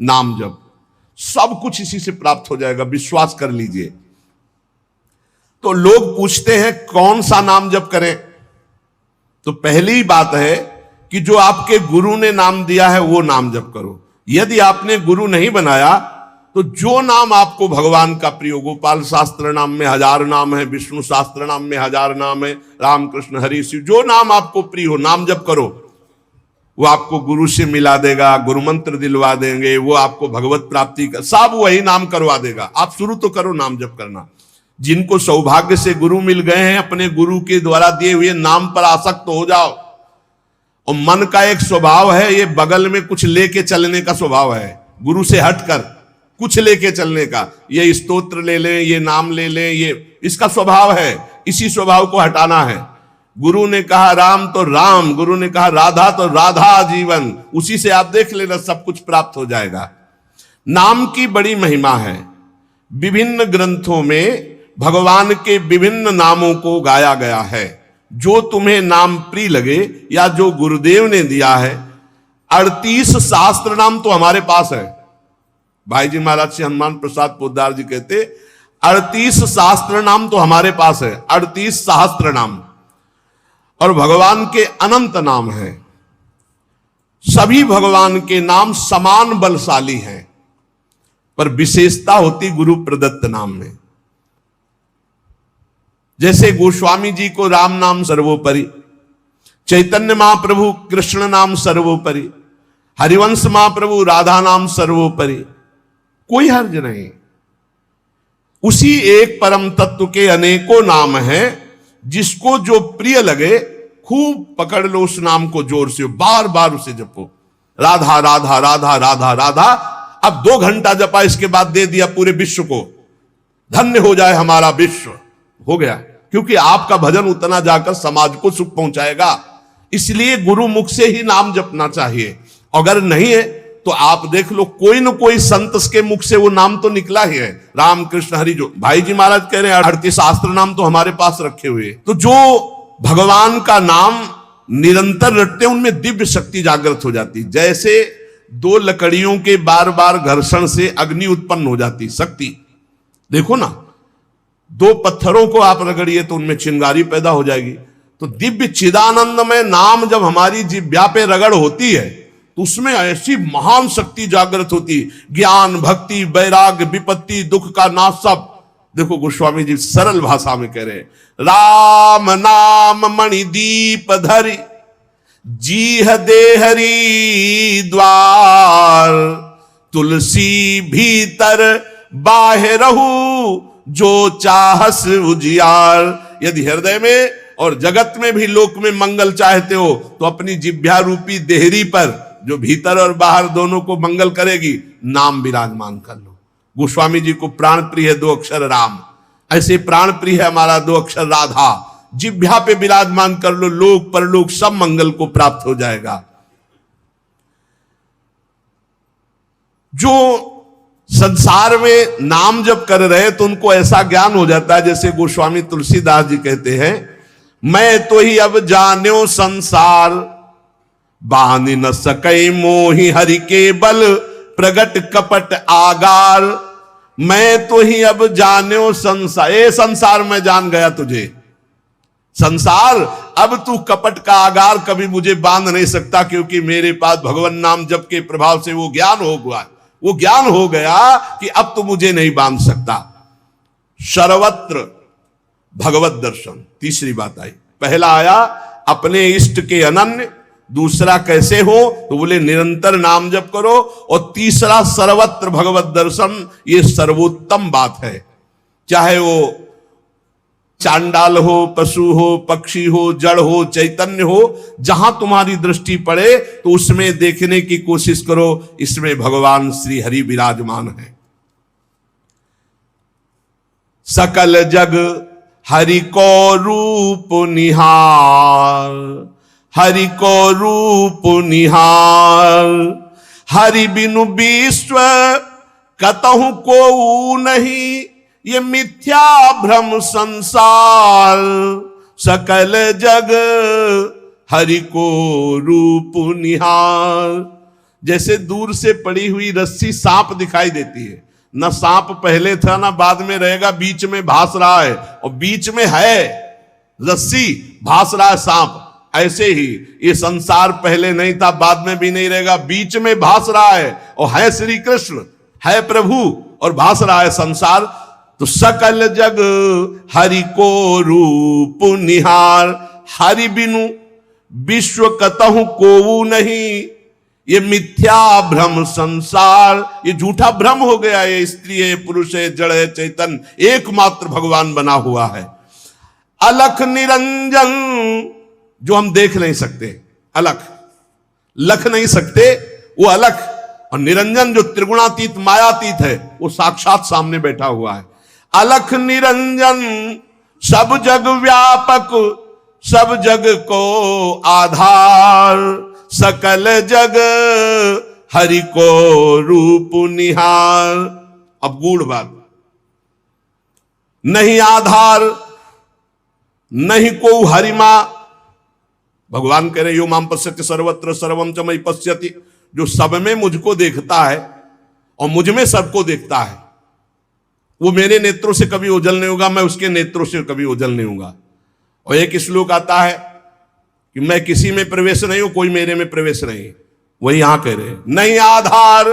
नाम जप, सब कुछ इसी से प्राप्त हो जाएगा, विश्वास कर लीजिए। तो लोग पूछते हैं कौन सा नाम जप करें, तो पहली बात है कि जो आपके गुरु ने नाम दिया है वो नाम जप करो। यदि आपने गुरु नहीं बनाया तो जो नाम आपको भगवान का प्रिय, गोपाल शास्त्र नाम में 1000 नाम है, विष्णु शास्त्र नाम में 1000 नाम है, रामकृष्ण हरि शिव, जो नाम आपको प्रिय हो नाम जप करो। वो आपको गुरु से मिला देगा, गुरु मंत्र दिलवा देंगे, वो आपको भगवत प्राप्ति का सब वही नाम करवा देगा। आप शुरू तो करो नाम जप करना। जिनको सौभाग्य से गुरु मिल गए हैं, अपने गुरु के द्वारा दिए हुए नाम पर आसक्त हो जाओ। और मन का एक स्वभाव है, ये बगल में कुछ लेके चलने का स्वभाव है, गुरु से हटकर कुछ लेके चलने का, ये स्तोत्र ले लें, ये नाम ले लें, ये इसका स्वभाव है। इसी स्वभाव को हटाना है। गुरु ने कहा राम तो राम, गुरु ने कहा राधा तो राधा जीवन, उसी से आप देख लेना सब कुछ प्राप्त हो जाएगा। नाम की बड़ी महिमा है। विभिन्न ग्रंथों में भगवान के विभिन्न नामों को गाया गया है। जो तुम्हें नाम प्रिय लगे या जो गुरुदेव ने दिया है। 38 शास्त्र नाम तो हमारे पास है। भाई जी महाराज से हनुमान प्रसाद पोद्दार जी कहते 38 शास्त्र नाम तो हमारे पास है, 38 सहस्त्र नाम, और भगवान के अनंत नाम हैं। सभी भगवान के नाम समान बलशाली हैं, पर विशेषता होती गुरु प्रदत्त नाम में। जैसे गोस्वामी जी को राम नाम सर्वोपरि, चैतन्य महाप्रभु कृष्ण नाम सर्वोपरि, हरिवंश महाप्रभु राधा नाम सर्वोपरि, कोई हर्ज नहीं। उसी एक परम तत्व के अनेकों नाम हैं, जिसको जो प्रिय लगे खूब पकड़ लो उस नाम को जोर से, बार बार उसे जपो। राधा राधा राधा राधा राधा, अब 2 घंटा जपा, इसके बाद दे दिया पूरे विश्व को, धन्य हो जाए हमारा विश्व, हो गया। क्योंकि आपका भजन उतना जाकर समाज को सुख पहुंचाएगा। इसलिए गुरु मुख से ही नाम जपना चाहिए। अगर नहीं है तो आप देख लो, कोई न कोई संत के मुख से वो नाम तो निकला ही है। राम कृष्ण हरि, जो भाई जी महाराज कह रहे हैं 38 शास्त्र नाम तो हमारे पास रखे हुए। तो जो भगवान का नाम निरंतर रटते हैं उनमें दिव्य शक्ति जागृत हो जाती। जैसे 2 लकड़ियों के बार बार घर्षण से अग्नि उत्पन्न हो जाती, शक्ति देखो ना, 2 पत्थरों को आप रगड़िए तो उनमें चिंगारी पैदा हो जाएगी। तो दिव्य चिदानंद में नाम जब हमारी जिह्वा पे रगड़ होती है तो उसमें ऐसी महान शक्ति जागृत होती, ज्ञान भक्ति वैराग्य विपत्ति दुख का नाश सब। देखो गोस्वामी जी सरल भाषा में कह रहे हैं, राम नाम मणिदीप धरि जीह देहरी द्वार, तुलसी भीतर बाहरहु जो चाहस उजियार। यदि हृदय में और जगत में भी लोक में मंगल चाहते हो तो अपनी जिह्वा रूपी देहरी पर, जो भीतर और बाहर दोनों को मंगल करेगी, नाम विराजमान कर लो। गोस्वामी जी को प्राण प्रिय है 2 अक्षर राम, ऐसे प्राण प्रिय है हमारा 2 अक्षर राधा। जिह्वा पे विराजमान कर लो, लोक परलोक सब मंगल को प्राप्त हो जाएगा। जो संसार में नाम जब कर रहे तो उनको ऐसा ज्ञान हो जाता है, जैसे गोस्वामी तुलसीदास जी कहते हैं, मैं तो ही अब जान्यो संसार, बानी न सकई मोहि हरि के बल, प्रगट कपट आगार। मैं तो ही अब जान्यो संसार, ए संसार में जान गया तुझे। संसार अब तू कपट का आगार कभी मुझे बांध नहीं सकता, क्योंकि मेरे पास भगवान नाम जप के प्रभाव से वो ज्ञान हो गया, वो ज्ञान हो गया कि अब तो मुझे नहीं बांध सकता। सर्वत्र भगवत दर्शन, तीसरी बात आई। पहला आया अपने इष्ट के अनन्य, दूसरा कैसे हो तो बोले निरंतर नाम जप करो, और तीसरा सर्वत्र भगवत दर्शन। ये सर्वोत्तम बात है। चाहे वो चांडाल हो, पशु हो, पक्षी हो, जड़ हो, चैतन्य हो, जहां तुम्हारी दृष्टि पड़े तो उसमें देखने की कोशिश करो, इसमें भगवान श्री हरि विराजमान है। सकल जग हरि को रूप निहार, हरि को रूप निहार, हरि बिनु विश्व कतहु को नहीं, ये मिथ्या भ्रम संसार। सकल जग हरि को रूप निहार, जैसे दूर से पड़ी हुई रस्सी सांप दिखाई देती है, ना सांप पहले था ना बाद में रहेगा, बीच में भास रहा है, और बीच में है रस्सी, भास रहा है सांप। ऐसे ही ये संसार पहले नहीं था, बाद में भी नहीं रहेगा, बीच में भास रहा है, और है श्री कृष्ण, है प्रभु, और भास रहा है संसार। तो सकल जग हरि को रूप निहार, हरि बिनु विश्व कतहु कोऊ नहीं, ये मिथ्या भ्रम संसार, ये झूठा भ्रम हो गया। ये स्त्री है, पुरुष है, जड़ है, चैतन, एकमात्र भगवान बना हुआ है। अलख निरंजन, जो हम देख नहीं सकते, अलख लख नहीं सकते, वो अलख, और निरंजन जो त्रिगुणातीत मायातीत है, वो साक्षात सामने बैठा हुआ है। अलख निरंजन सब जग व्यापक, सब जग को आधार, सकल जग हरि को रूप निहार। अब गूढ़ बात, नहीं आधार नहीं को हरिमा। भगवान कह रहे यो माम पश्यति सर्वत्र सर्वम च मयि पश्यति, जो सब में मुझको देखता है और मुझ में सबको देखता है, वो मेरे नेत्रों से कभी ओझल नहीं होगा, मैं उसके नेत्रों से कभी ओझल नहीं होगा। और एक श्लोक आता है कि मैं किसी में प्रवेश नहीं हूं, कोई मेरे में प्रवेश नहीं, वही यहां कह रहे, नहीं आधार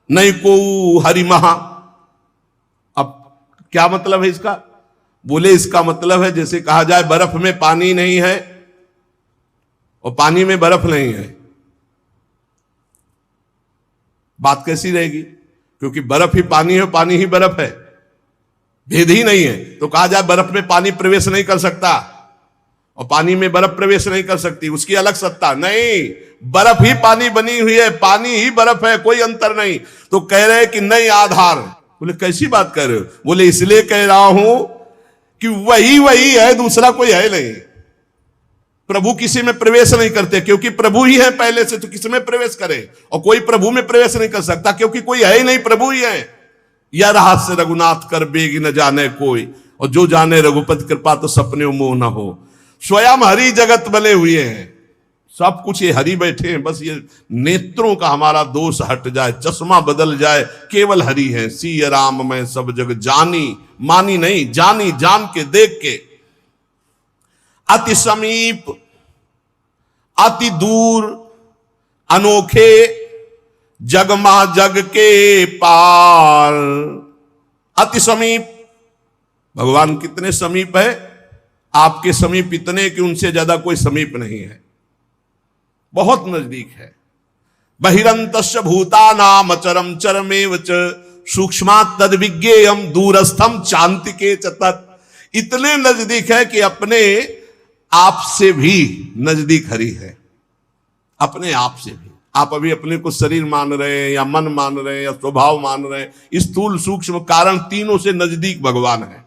नहीं को हरिमहा। अब क्या मतलब है इसका? बोले इसका मतलब है जैसे कहा जाए बर्फ में पानी नहीं है और पानी में बर्फ नहीं है, बात कैसी रहेगी? क्योंकि बर्फ ही पानी है, पानी ही बर्फ है, भेद ही नहीं है। तो कहा जाए बर्फ में पानी प्रवेश नहीं कर सकता और पानी में बर्फ प्रवेश नहीं कर सकती, उसकी अलग सत्ता नहीं, बर्फ ही पानी बनी हुई है, पानी ही बर्फ है, कोई अंतर नहीं। तो कह रहे कि नहीं आधार। बोले कैसी बात कर रहे हो? बोले इसलिए कह रहा हूं कि वही है, दूसरा कोई है नहीं। प्रभु किसी में प्रवेश नहीं करते क्योंकि प्रभु ही है पहले से, तो किसी में प्रवेश करे? और कोई प्रभु में प्रवेश नहीं कर सकता क्योंकि कोई है ही नहीं, प्रभु ही है। यह रहस्य रघुनाथ कर बेगी न जाने कोई, और जो जाने रघुपति कृपा तो सपने मोह न हो। स्वयं हरि जगत बने हुए हैं, सब कुछ ये हरि बैठे हैं, बस ये नेत्रों का हमारा दोष हट जाए, चश्मा बदल जाए, केवल हरि है। सिय राम मैं सब जग जानी, मानी नहीं, जानी, जान के, देख के। अति समीप अति दूर अनोखे, जगमा जग के पार। अति समीप, भगवान कितने समीप है? आपके समीप इतने कि उनसे ज्यादा कोई समीप नहीं है, बहुत नजदीक है। बहिरंतस्य भूतानाम अचरम चरमेव च सूक्ष्मात् तद्विज्ञेयम् दूरस्थम चान्तिके च तत्। इतने नजदीक है कि अपने आप से भी नजदीक हरि है, अपने आप से भी। आप अभी अपने को शरीर मान रहे हैं या मन मान रहे हैं या स्वभाव मान रहे हैं, स्थूल सूक्ष्म कारण तीनों से नजदीक भगवान है।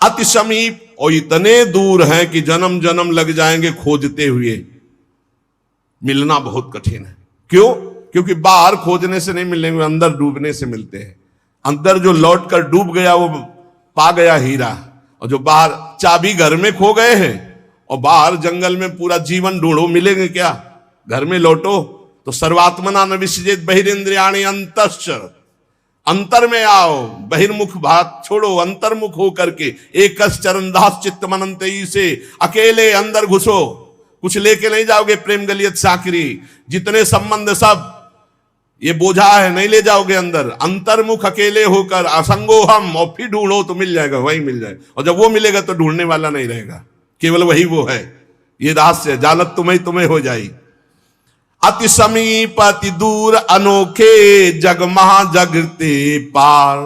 अति समीप, और इतने दूर हैं कि जन्म जन्म लग जाएंगे खोजते हुए, मिलना बहुत कठिन है। क्यों? क्योंकि बाहर खोजने से नहीं मिलेंगे, अंदर डूबने से मिलते हैं। अंदर जो लौट कर डूब गया वो पा गया हीरा, और जो बाहर चाबी घर में खो गए हैं और बाहर जंगल में पूरा जीवन ढूंढो, मिलेंगे क्या? घर में लौटो तो सर्वात्मना न विसृजेत बहिरेंद्रियाणि अंतश्च, अंतर में आओ, बहिर्मुख भाग छोड़ो, अंतर्मुख हो करके एक चरणदास चित्त मनंते से अकेले अंदर घुसो। कुछ लेके नहीं जाओगे, प्रेम गलियत साकरी, जितने संबंध सब ये बोझा है, नहीं ले जाओगे अंदर। अंतर्मुख अकेले होकर असंगो हम, और फिर ढूंढो तो मिल जाएगा, वही मिल जाएगा। और जब वो मिलेगा तो ढूंढने वाला नहीं रहेगा, केवल वही वो है। ये रहस्य, जानत तुम्हें हो जाई। अति समीप अति दूर अनोखे, जगमहा जगते पार,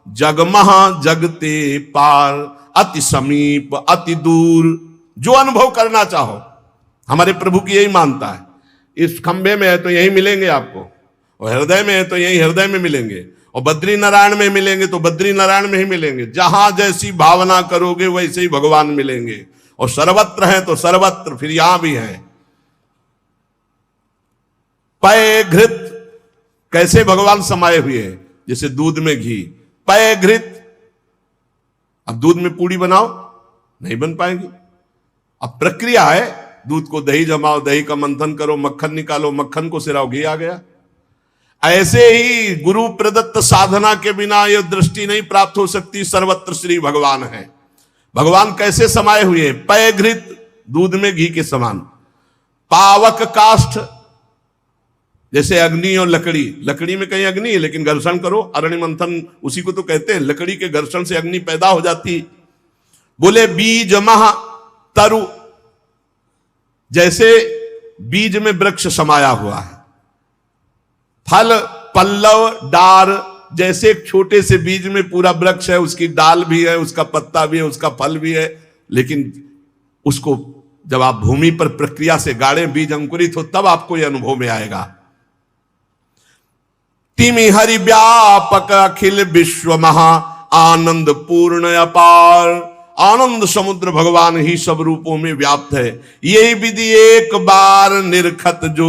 जगमहा जगते पार। अति समीप अति दूर, जो अनुभव करना चाहो, हमारे प्रभु की यही मानता है। इस खंबे में है तो यही मिलेंगे आपको, और हृदय में है तो यही हृदय में मिलेंगे, और बद्री नारायण में मिलेंगे तो बद्री नारायण में ही मिलेंगे। जहां जैसी भावना करोगे वैसे ही भगवान मिलेंगे, और सर्वत्र है तो सर्वत्र फिर यहां भी है। पय घृत, कैसे भगवान समाये हुए हैं? जैसे दूध में घी, पय घृत। अब दूध में पूड़ी बनाओ, नहीं बन पाएगी। अब प्रक्रिया है, दूध को दही जमाओ, दही का मंथन करो, मक्खन निकालो, मक्खन को सिराओ, घी आ गया। ऐसे ही गुरु प्रदत्त साधना के बिना यह दृष्टि नहीं प्राप्त हो सकती। सर्वत्र श्री भगवान है। भगवान कैसे समाये हुए? पय घृत, दूध में घी के समान। पावक काष्ठ, जैसे अग्नि और लकड़ी, लकड़ी में कहीं अग्नि है लेकिन घर्षण करो, अरण्य मंथन उसी को तो कहते हैं, लकड़ी के घर्षण से अग्नि पैदा हो जाती। बोले बीज मह तरु, जैसे बीज में वृक्ष समाया हुआ है। फल पल्लव डार, जैसे एक छोटे से बीज में पूरा वृक्ष है, उसकी डाल भी है, उसका पत्ता भी है, उसका फल भी है, लेकिन उसको जब आप भूमि पर प्रक्रिया से गाड़े, बीज अंकुरित हो, तब आपको यह अनुभव में आएगा। तिमि हरि व्यापक अखिल विश्व महा आनंद पूर्ण अपार। आनंद समुद्र भगवान ही सब रूपों में व्याप्त है। यही विधि एक बार निरखत जो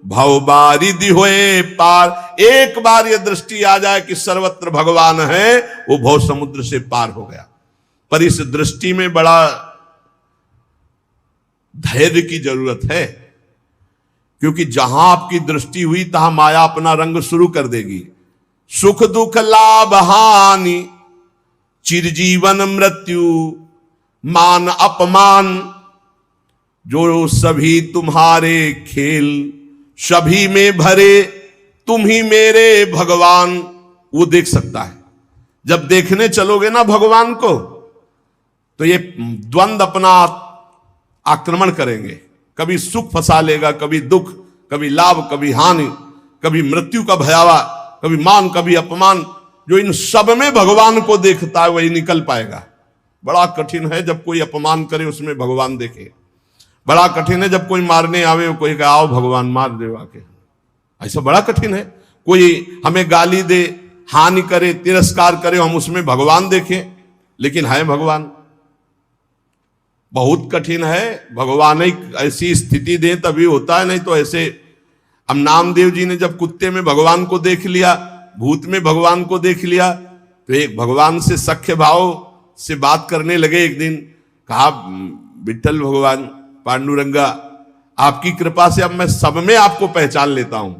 भव बारिधि होए पार। एक बार यह दृष्टि आ जाए कि सर्वत्र भगवान है, वो भव समुद्र से पार हो गया। पर इस दृष्टि में बड़ा धैर्य की जरूरत है, क्योंकि जहां आपकी दृष्टि हुई तहां माया अपना रंग शुरू कर देगी। सुख दुख लाभ हानि, चिरजीवन मृत्यु, मान अपमान, जो सभी तुम्हारे खेल, सभी में भरे तुम ही मेरे भगवान, वो देख सकता है। जब देखने चलोगे ना भगवान को, तो ये द्वंद अपना आक्रमण करेंगे। कभी सुख फंसा लेगा, कभी दुख, कभी लाभ, कभी हानि, कभी मृत्यु का भयावा, कभी मान, कभी अपमान। जो इन सब में भगवान को देखता है वही निकल पाएगा। बड़ा कठिन है जब कोई अपमान करे उसमें भगवान देखे। बड़ा कठिन है जब कोई मारने आवे, कोई कहे आओ भगवान मार दे आके। ऐसा बड़ा कठिन है। कोई हमें गाली दे, हानि करे, तिरस्कार करे, हम उसमें भगवान देखें, लेकिन है भगवान। बहुत कठिन है। भगवान ही ऐसी स्थिति दे तभी होता है, नहीं तो ऐसे। अब नामदेव जी ने जब कुत्ते में भगवान को देख लिया, भूत में भगवान को देख लिया, तो एक भगवान से सख्य भाव से बात करने लगे। एक दिन कहा, विठ्ठल भगवान, पांडुरंगा, आपकी कृपा से अब मैं सब में आपको पहचान लेता हूं।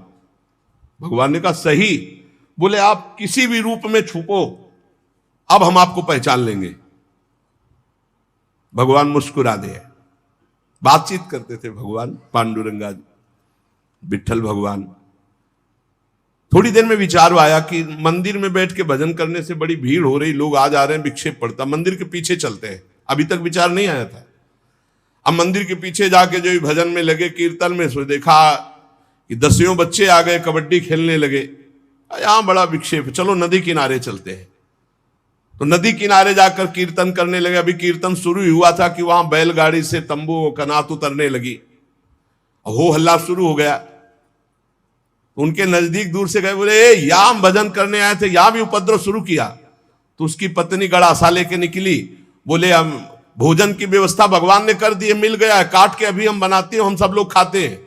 भगवान ने कहा सही। बोले आप किसी भी रूप में छुपो, अब हम आपको पहचान लेंगे। भगवान मुस्कुरा दे। बातचीत करते थे भगवान पांडुरंगा विठ्ठल भगवान। थोड़ी देर में विचार आया कि मंदिर में बैठ के भजन करने से बड़ी भीड़ हो रही, लोग आ जा रहे हैं, विक्षेप पड़ता, मंदिर के पीछे चलते हैं। अभी तक विचार नहीं आया था। अब मंदिर के पीछे जाके जो भजन में लगे, कीर्तन में, सो देखा कि 10 बच्चे आ गए, कबड्डी खेलने लगे। यहां बड़ा विक्षेप, चलो नदी किनारे चलते हैं। तो नदी किनारे जाकर कीर्तन करने लगे। अभी कीर्तन शुरू ही हुआ था कि वहां बैलगाड़ी से तंबू कनात उतरने लगी, हो हल्ला शुरू हो गया। उनके नजदीक दूर से गए, बोले यहां हम भजन करने आए थे, यहां भी उपद्रव शुरू किया। तो उसकी पत्नी गड़ासा लेके निकली। बोले हम भोजन की व्यवस्था भगवान ने कर दी है, मिल गया है, काट के अभी हम बनाते हैं, हम सब लोग खाते हैं।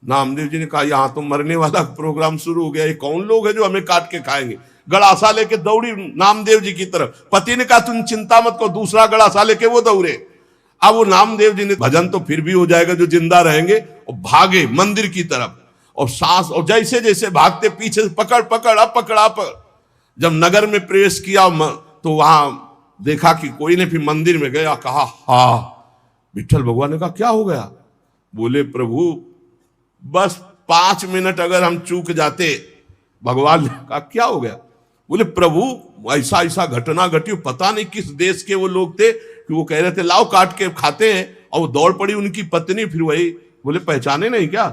नामदेव जी ने कहा यहां तो मरने वाला प्रोग्राम शुरू हो गया, ये कौन लोग है जो हमें काट के खाएंगे। गड़ासा लेके दौड़ी नामदेव जी की तरफ। पति ने कहा तुम चिंता मत करो, दूसरा गड़ासा लेके वो दौड़े। अब वो नामदेव जी ने, भजन तो फिर भी हो जाएगा जो जिंदा रहेंगे, और भागे मंदिर की तरफ। और सांस, और जैसे जैसे भागते पीछे से पकड़ पकड़ अब पकड़ा पकड़। जब नगर में प्रवेश किया तो वहां देखा कि कोई ने, फिर मंदिर में गया, कहा हा। विठ्ठल भगवान ने कहा क्या हो गया। बोले प्रभु बस 5 मिनट अगर हम चूक जाते। भगवान ने कहा क्या हो गया। बोले प्रभु ऐसा ऐसा घटना घटी, पता नहीं किस देश के वो लोग थे कि वो कह रहे थे लाओ काट के खाते हैं, और वो दौड़ पड़ी उनकी पत्नी। फिर वही बोले पहचाने नहीं क्या।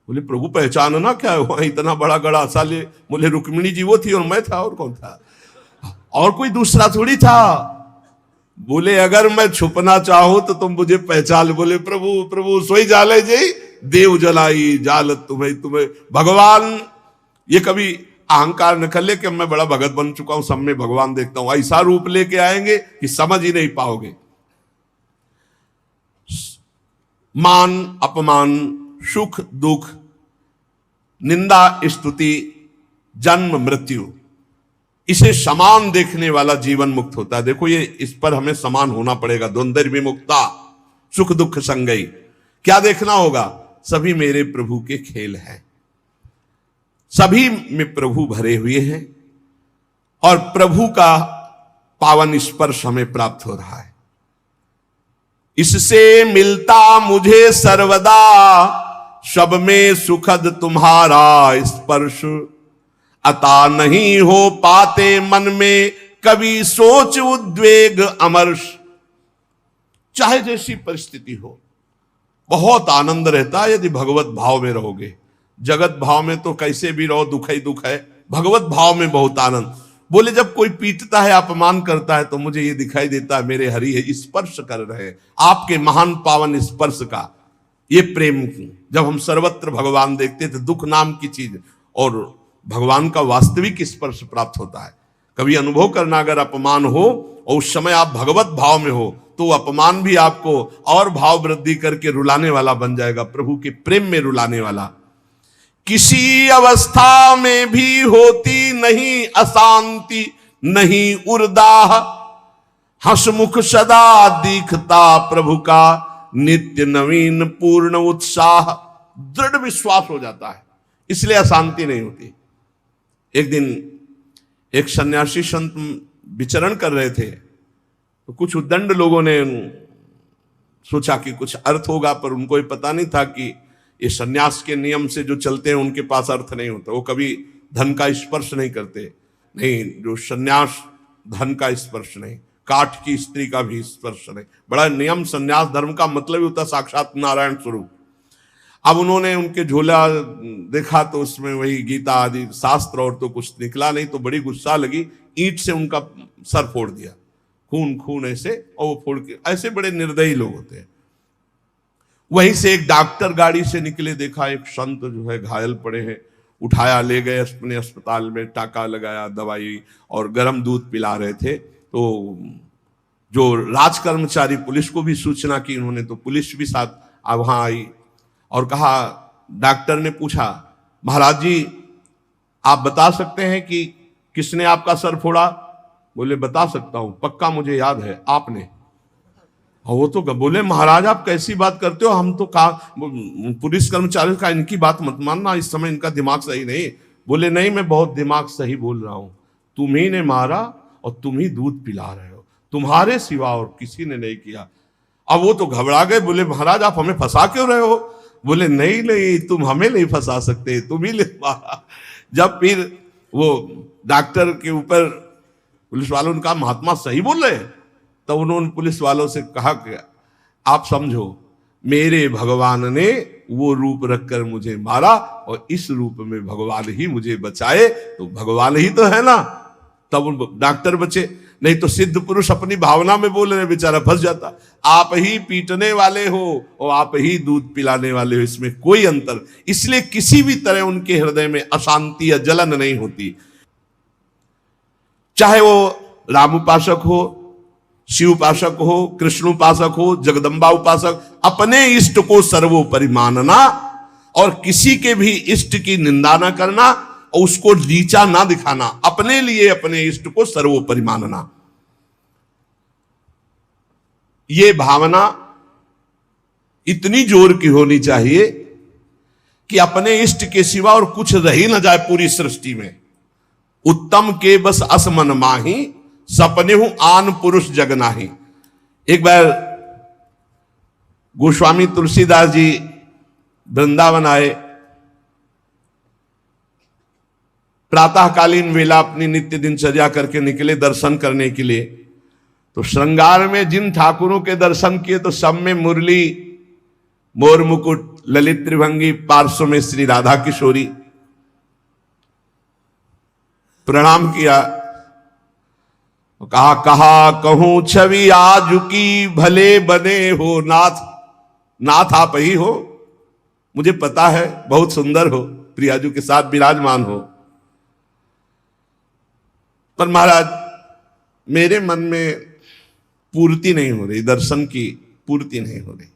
बोले प्रभु पहचानना क्या है, वहां इतना बड़ा गड़ासा ले। बोले रुक्मिणी जी वो थी और मैं था, और कौन था, और कोई दूसरा थोड़ी था। बोले अगर मैं छुपना चाहूं तो तुम मुझे पहचान। बोले प्रभु प्रभु सोई जाले जी देव जलाई जालत तुम्हें तुम्हें। भगवान ये कभी अहंकार न कर ले कि मैं बड़ा भगत बन चुका हूं, सब में भगवान देखता हूं। ऐसा रूप लेके आएंगे कि समझ ही नहीं पाओगे। मान अपमान, सुख दुख, निंदा स्तुति, जन्म मृत्यु, इसे समान देखने वाला जीवन मुक्त होता है। देखो ये, इस पर हमें समान होना पड़ेगा। द्वंद्व विमुक्ता, सुख दुख संगई। क्या देखना होगा? सभी मेरे प्रभु के खेल हैं, सभी में प्रभु भरे हुए हैं और प्रभु का पावन स्पर्श हमें प्राप्त हो रहा है। इससे मिलता मुझे सर्वदा सब में सुखद तुम्हारा स्पर्श, अता नहीं हो पाते मन में कभी सोच उद्वेग अमर्ष। चाहे जैसी परिस्थिति हो, बहुत आनंद रहता है यदि भगवत भाव में रहोगे। जगत भाव में तो कैसे भी रहो दुख ही दुख है, भगवत भाव में बहुत आनंद। बोले जब कोई पीटता है, अपमान करता है, तो मुझे ये दिखाई देता है मेरे हरि है स्पर्श कर रहे हैं आपके महान पावन स्पर्श का। ये प्रेम जब हम सर्वत्र भगवान देखते थे, दुख नाम की चीज और भगवान का वास्तविक स्पर्श प्राप्त होता है। कभी अनुभव करना, अगर अपमान हो और उस समय आप भगवत भाव में हो, तो अपमान भी आपको और भाव वृद्धि करके रुलाने वाला बन जाएगा, प्रभु के प्रेम में रुलाने वाला। किसी अवस्था में भी होती नहीं अशांति, नहीं उर्दाह, हंसमुख सदा दिखता प्रभु का नित्य नवीन पूर्ण उत्साह। दृढ़ विश्वास हो जाता है, इसलिए अशांति नहीं होती। एक दिन एक सन्यासी संत विचरण कर रहे थे, तो कुछ उद्दंड लोगों ने सोचा कि कुछ अर्थ होगा, पर उनको ये पता नहीं था कि ये सन्यास के नियम से जो चलते हैं उनके पास अर्थ नहीं होता। वो कभी धन का स्पर्श नहीं करते, नहीं, जो सन्यास धन का स्पर्श नहीं, काठ की स्त्री का भी स्पर्श नहीं। बड़ा नियम, सन्यास धर्म का मतलब ही होता साक्षात नारायण स्वरूप। अब उन्होंने उनके झोला देखा तो उसमें वही गीता आदि शास्त्र और तो कुछ निकला नहीं, तो बड़ी गुस्सा लगी, ईंट से उनका सर फोड़ दिया, खून खून ऐसे, और वो फोड़ के, ऐसे बड़े निर्दयी लोग होते हैं। वहीं से एक डॉक्टर गाड़ी से निकले, देखा एक संत जो है घायल पड़े हैं, उठाया ले गए अपने अस्पताल में, टाका लगाया, दवाई और गर्म दूध पिला रहे थे। तो जो राज कर्मचारी पुलिस को भी सूचना की उन्होंने, तो पुलिस भी साथ वहां आई और कहा, डॉक्टर ने पूछा, महाराज जी आप बता सकते हैं कि किसने आपका सर फोड़ा? बोले बता सकता हूं, पक्का मुझे याद है, आपने। और वो तो बोले महाराज आप कैसी बात करते हो, हम तो पुलिस कर्मचारी का इनकी बात मत मानना, इस समय इनका दिमाग सही नहीं। बोले नहीं, मैं बहुत दिमाग सही बोल रहा हूं, तुम ही ने मारा और तुम ही दूध पिला रहे हो, तुम्हारे सिवा और किसी ने नहीं किया। अब वो तो घबरा गए, बोले महाराज आप हमें फंसा क्यों रहे हो? बोले नहीं नहीं, तुम हमें नहीं फंसा सकते, तुम ही ले मारा। जब फिर वो डॉक्टर के ऊपर पुलिस वालों ने कहा महात्मा सही बोल रहे, तो उन्होंने पुलिस वालों से कहा कि आप समझो, मेरे भगवान ने वो रूप रखकर मुझे मारा और इस रूप में भगवान ही मुझे बचाए, तो भगवान ही तो है ना। तब डॉक्टर बचे, नहीं तो सिद्ध पुरुष अपनी भावना में बोल रहे, बेचारा फंस जाता। आप ही पीटने वाले हो और आप ही दूध पिलाने वाले हो, इसमें कोई अंतर। इसलिए किसी भी तरह उनके हृदय में अशांति या जलन नहीं होती। चाहे वो राम उपासक हो, शिव उपासक हो, कृष्ण उपासक हो, जगदम्बा उपासक, अपने इष्ट को सर्वोपरि मानना और किसी के भी इष्ट की निंदा न करना और उसको नीचा ना दिखाना, अपने लिए अपने इष्ट को सर्वोपरि मानना। ये भावना इतनी जोर की होनी चाहिए कि अपने इष्ट के सिवा और कुछ रह ही न जाए पूरी सृष्टि में। उत्तम के बस असमन माही, सपने हूं आन पुरुष जग नाही। एक बार गोस्वामी तुलसीदास जी वृंदावन आए, प्रातःकालीन वेला अपनी नित्य दिनचर्या करके निकले दर्शन करने के लिए। तो श्रृंगार में जिन ठाकुरों के दर्शन किए तो सब में मुरली, मोर मुकुट, ललित त्रिभंगी, पार्श्व में श्री राधा किशोरी। प्रणाम किया, कहा कहा कहूं छवि आज की, भले बने हो नाथ, नाथ आप ही हो। मुझे पता है बहुत सुंदर हो, प्रियाजू के साथ विराजमान हो, पर महाराज मेरे मन में पूर्ति नहीं हो रही, दर्शन की पूर्ति नहीं हो रही।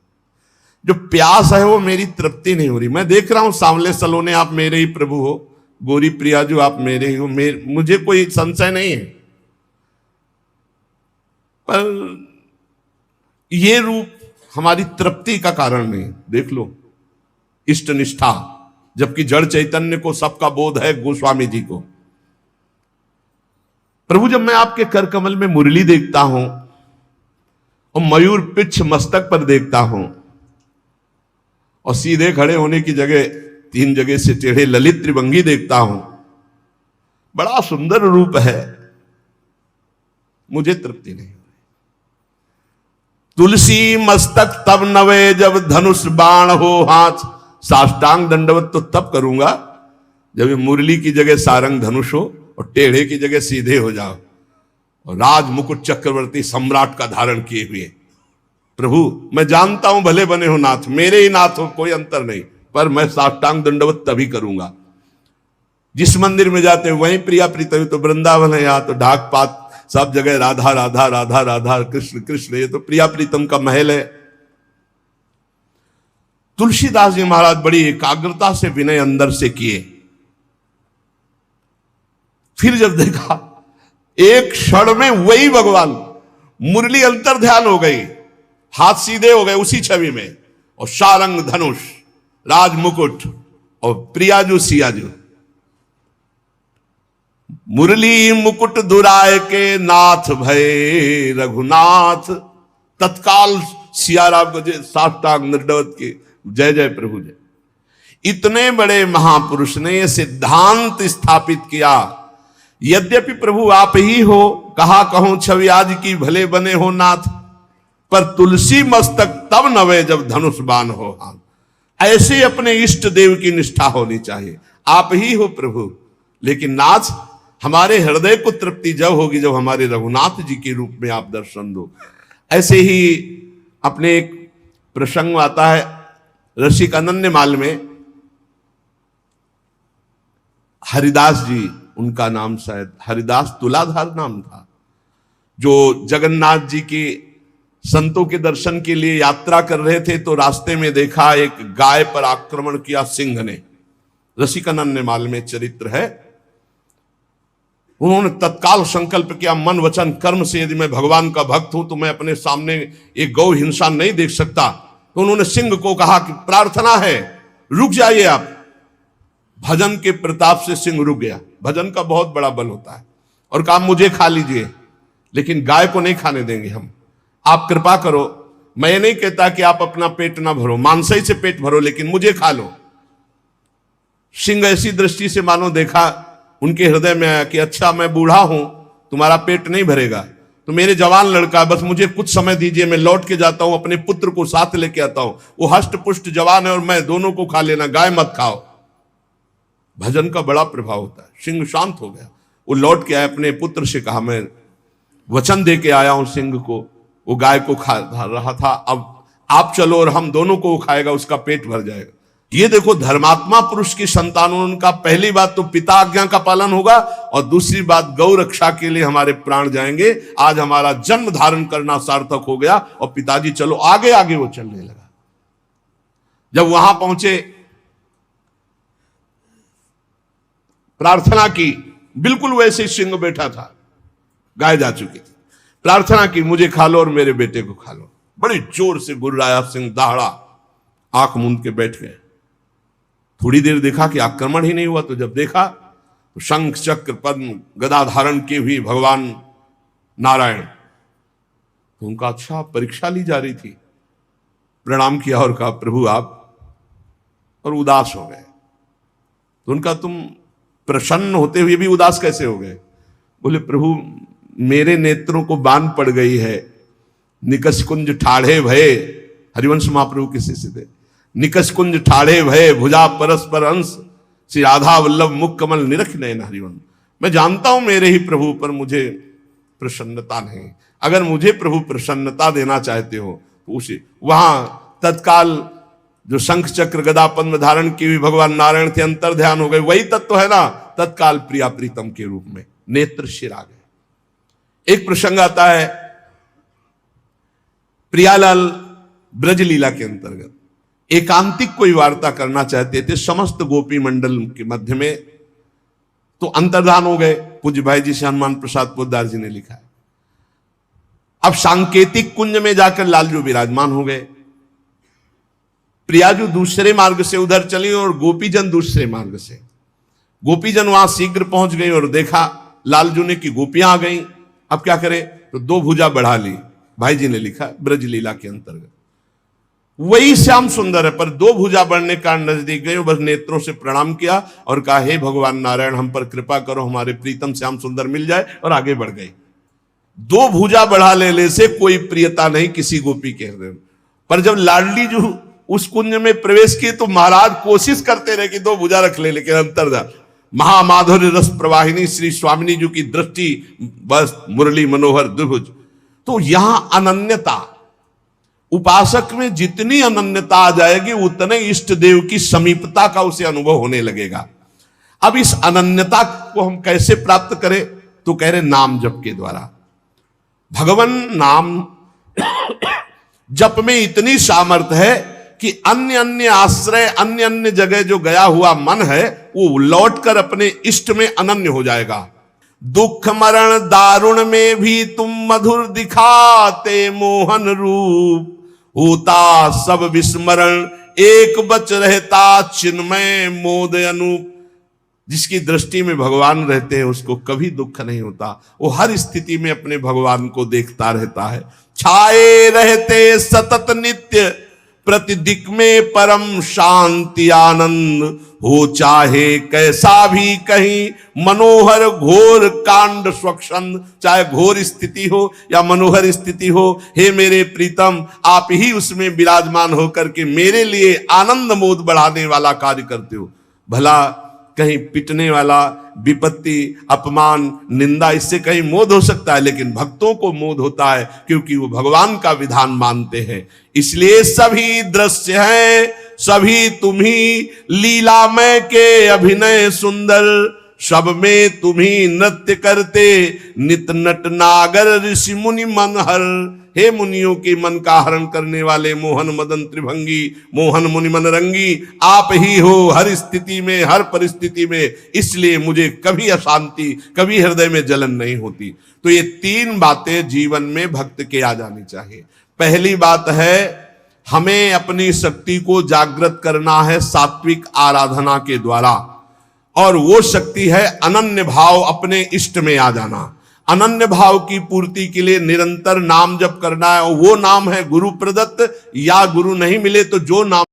जो प्यास है वो मेरी तृप्ति नहीं हो रही। मैं देख रहा हूं सांवले सलोने आप मेरे ही प्रभु हो, गोरी प्रियाजू आप मेरे ही हो, मुझे कोई संशय नहीं है, पर ये रूप हमारी तृप्ति का कारण नहीं। देख लो, इष्ट निष्ठा, जबकि जड़ चैतन्य को सबका बोध है, गोस्वामी जी को। प्रभु, जब मैं आपके कर कमल में मुरली देखता हूं और मयूर पिच्छ मस्तक पर देखता हूं और सीधे खड़े होने की जगह 3 जगह से टेढ़े ललित त्रिभंगी देखता हूं, बड़ा सुंदर रूप है, मुझे तृप्ति नहीं। तुलसी मस्तक तब नवे जब धनुष बाण हो हाथ, साष्टांग दंडवत तो तब करूंगा जब ये मुरली की जगह सारंग धनुष हो और टेढ़े की जगह सीधे हो जाओ और राज मुकुट चक्रवर्ती सम्राट का धारण किए हुए। प्रभु, मैं जानता हूं भले बने हो नाथ, मेरे ही नाथ हो, कोई अंतर नहीं, पर मैं साष्टांग दंडवत तभी करूंगा। जिस मंदिर में जाते हैं वहीं प्रिया प्रीतम, तो वृंदावन है, यहां तो ढाक पात सब जगह राधा राधा राधा राधा, कृष्ण कृष्ण, ये तो प्रिया प्रीतम का महल है। तुलसीदास जी महाराज बड़ी एकाग्रता से विनय अंदर से किए। फिर जब देखा एक क्षण में वही भगवान, मुरली अंतर ध्यान हो गई, हाथ सीधे हो गए उसी छवि में, और सारंग धनुष, राज मुकुट और प्रियाजू सियाजू। मुरली मुकुट दुराय के नाथ भय रघुनाथ, तत्काल सियाराम को साष्टांग दंडवत के जय जय प्रभु जय। इतने बड़े महापुरुष ने यह सिद्धांत स्थापित किया, यद्यपि प्रभु आप ही हो, कहा कहूं छवि आज की भले बने हो नाथ, पर तुलसी मस्तक तब नवे जब धनुष बाण हो हाथ। ऐसे अपने इष्ट देव की निष्ठा होनी चाहिए। आप ही हो प्रभु, लेकिन नाथ हमारे हृदय को तृप्ति जब होगी जब हमारे रघुनाथ जी के रूप में आप दर्शन दो। ऐसे ही अपने एक प्रसंग आता है रसिक अनन्यमाल में, हरिदास जी, उनका नाम शायद हरिदास तुलाधार नाम था, जो जगन्नाथ जी के संतों के दर्शन के लिए यात्रा कर रहे थे, तो रास्ते में देखा एक गाय पर आक्रमण किया सिंह ने। रसिक अनन्यमाल में चरित्र है। उन्होंने तत्काल संकल्प किया, मन वचन कर्म से यदि मैं भगवान का भक्त हूं तो मैं अपने सामने एक गौ हिंसा नहीं देख सकता। तो उन्होंने सिंह को कहा कि प्रार्थना है, रुक जाइए आप। भजन के प्रताप से सिंह रुक गया। भजन का बहुत बड़ा बल होता है। और कहा मुझे खा लीजिए, लेकिन गाय को नहीं खाने देंगे हम, आप कृपा करो। मैं ये नहीं कहता कि आप अपना पेट ना भरो, मांसाई से पेट भरो, लेकिन मुझे खा लो। सिंह ऐसी दृष्टि से मानो देखा, उनके हृदय में आया कि अच्छा मैं बूढ़ा हूं, तुम्हारा पेट नहीं भरेगा, तो मेरे जवान लड़का, बस मुझे कुछ समय दीजिए, मैं लौट के जाता हूं, अपने पुत्र को साथ लेके आता हूं, वो हष्ट पुष्ट जवान है और मैं, दोनों को खा लेना, गाय मत खाओ। भजन का बड़ा प्रभाव होता है। सिंह शांत हो गया, वो लौट के आया, अपने पुत्र से कहा मैं वचन दे के आया हूं सिंह को, वो गाय को खा रहा था, अब आप चलो और हम दोनों को वो खाएगा, उसका पेट भर जाएगा। ये देखो, धर्मात्मा पुरुष की संतानों, उनका पहली बात तो पिता आज्ञा का पालन होगा, और दूसरी बात गौ रक्षा के लिए हमारे प्राण जाएंगे। आज हमारा जन्म धारण करना सार्थक हो गया, और पिताजी चलो आगे आगे वो चलने लगा। जब वहां पहुंचे, प्रार्थना की, बिल्कुल वैसे सिंह बैठा था, गाय जा चुकी थी, प्रार्थना की मुझे खा लो और मेरे बेटे को खा लो। बड़ी जोर से गुर्राया सिंह, दहाड़ा, आंख मूंद के बैठ गए। थोड़ी देर देखा कि आक्रमण ही नहीं हुआ, तो जब देखा तो शंख चक्र पद्म गदा धारण किए हुए भगवान नारायण, तो उनका अच्छा परीक्षा ली जा रही थी। प्रणाम किया और कहा प्रभु आप, और उदास हो गए। तो उनका तुम प्रसन्न होते हुए भी उदास कैसे हो गए? बोले प्रभु मेरे नेत्रों को बांध पड़ गई है, निकस कुंज ठाढ़े भये, हरिवंश महाप्रभु के शिष्य थे, निकस कुंज ठाढ़े भये भुजा परस्पर अंश, श्री राधा वल्लभ मुख कमल निरख नयन हरिवंश। मैं जानता हूं मेरे ही प्रभु पर मुझे प्रसन्नता नहीं, अगर मुझे प्रभु प्रसन्नता देना चाहते हो तो उसे, वहां तत्काल जो शंख चक्र गदा पद्म धारण की हुई भगवान नारायण थे, अंतर ध्यान हो गए, वही तत्व है ना, तत्काल प्रिया प्रीतम के रूप में नेत्र शिर आ गए। एक प्रसंग आता है प्रियालाल ब्रजलीला के अंतर्गत, एकांतिक कोई वार्ता करना चाहते थे समस्त गोपी मंडल के मध्य में, तो अंतर्धान हो गए। पूज्य भाई जी से हनुमान प्रसाद पोद्दार जी ने लिखा है। अब सांकेतिक कुंज में जाकर लालजू विराजमान हो गए, प्रियाजू दूसरे मार्ग से उधर चली और गोपीजन दूसरे मार्ग से। गोपीजन वहां शीघ्र पहुंच गई और देखा लालजू ने कि गोपियां आ गई। अब क्या करे, तो दो भुजा बढ़ा ली। भाई जी ने लिखा ब्रज लीला के अंतर्गत वही श्याम सुंदर है, पर दो भुजा बढ़ने का नजदीक गए, बस नेत्रों से प्रणाम किया और कहा हे भगवान नारायण हम पर कृपा करो, हमारे प्रीतम श्याम सुंदर मिल जाए, और आगे बढ़ गई। दो भुजा बढ़ा लेने से कोई प्रियता नहीं किसी गोपी के हृदय में। पर जब लाडली जो उस कुंज में प्रवेश किए तो महाराज कोशिश करते रहे कि दो भुजा रख ले, लेकिन अंतर्धा महामाधुर्य रस प्रवाहिनी श्री स्वामिनी जी की दृष्टि बस मुरली मनोहर द्विभुज। तो यहां अनन्यता, उपासक में जितनी अनन्यता आ जाएगी उतने इष्ट देव की समीपता का उसे अनुभव होने लगेगा। अब इस अनन्यता को हम कैसे प्राप्त करें, तो कह रहे नाम जप के द्वारा। भगवान नाम जप में इतनी सामर्थ्य है कि अन्य अन्य आश्रय, अन्य अन्य जगह जो गया हुआ मन है वो लौटकर अपने इष्ट में अनन्य हो जाएगा। दुख मरण दारुण में भी तुम मधुर दिखाते मोहन रूप, होता सब विस्मरण एक बच रहता चिन्मय मोद अनूप। जिसकी दृष्टि में भगवान रहते हैं उसको कभी दुख नहीं होता, वो हर स्थिति में अपने भगवान को देखता रहता है। छाए रहते सतत नित्य प्रतिदिक में परम शांति आनंद, हो चाहे कैसा भी कहीं मनोहर घोर कांड स्वच्छंद। चाहे घोर स्थिति हो या मनोहर स्थिति हो, हे मेरे प्रीतम आप ही उसमें विराजमान होकर के मेरे लिए आनंद मोद बढ़ाने वाला कार्य करते हो। भला कहीं पिटने वाला, विपत्ति, अपमान, निंदा, इससे कहीं मोद हो सकता है, लेकिन भक्तों को मोद होता है क्योंकि वो भगवान का विधान मानते हैं। इसलिए सभी दृश्य हैं, सभी तुम्ही लीलामय के अभिनय सुंदर, सब में तुम्ही नृत्य करते नित नट नागर ऋषि मुनि मनहर। हे मुनियों के मन का हरण करने वाले मोहन मदन त्रिभंगी, मोहन मुनि मन रंगी, आप ही हो हर स्थिति में, हर परिस्थिति में। इसलिए मुझे कभी अशांति, कभी हृदय में जलन नहीं होती। तो ये तीन बातें जीवन में भक्त के आ जानी चाहिए। पहली बात है हमें अपनी शक्ति को जागृत करना है सात्विक आराधना के द्वारा, और वो शक्ति है अनन्य भाव, अपने इष्ट में आ जाना। अनन्य भाव की पूर्ति के लिए निरंतर नाम जप करना है, और वो नाम है गुरु प्रदत्त, या गुरु नहीं मिले तो जो नाम